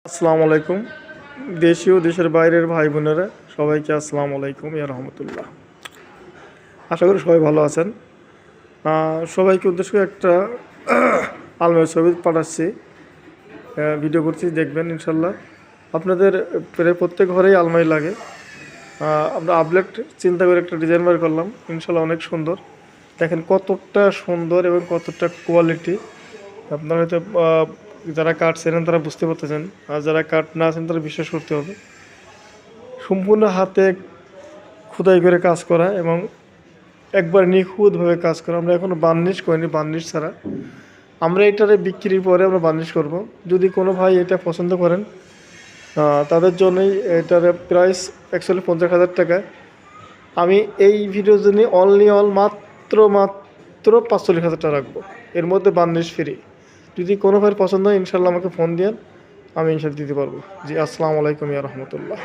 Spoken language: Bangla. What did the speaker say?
আসসালামু আলাইকুম। দেশীয় দেশের বাইরের ভাই বোনেরা সবাইকে আসসালামু আলাইকুম ইয়া রহমতুল্লাহ। আশা করি সবাই ভালো আছেন। সবাইকে উদ্দেশ্য করে একটা আলমারির ছবি পাঠাচ্ছি, ভিডিও করছি, দেখবেন ইনশাল্লাহ। আপনাদের প্রায় প্রত্যেক ঘরেই আলমারি লাগে। আমরা আপলেট চিন্তা করে একটা ডিজাইন বার করলাম, ইনশাল্লাহ অনেক সুন্দর। দেখেন কতটা সুন্দর এবং কতটা কোয়ালিটি। আপনারা হয়তো যারা কাঠ চেনেন তারা বুঝতে পারতেছেন, আর যারা কাঠ না আছেন তারা বিশ্বাস করতে হবে। সম্পূর্ণ হাতে খোদাই করে কাজ করা এবং একবার নিখুঁতভাবে কাজ করা। আমরা এখনও বার্নিশ করিনি, বার্নিশ ছাড়া। আমরা এটারে বিক্রির পরে আমরা বার্নিশ করব। যদি কোনো ভাই এটা পছন্দ করেন তাদের জন্যই এটার প্রাইস অ্যাকচুয়ালি 50,000 টাকা। আমি এই ভিডিওর জন্য মাত্র 45,000 টাকা রাখবো। এর মধ্যে বার্নিশ ফ্রি। যদি কোনো ভাইয়ের পছন্দ হয় ইনশাল্লাহ আমাকে ফোন দিন, আমি ইনশাল্লাহ দিতে পারবো। জি, আসসালামু আলাইকুম ইয়া রহমতুল্লাহ।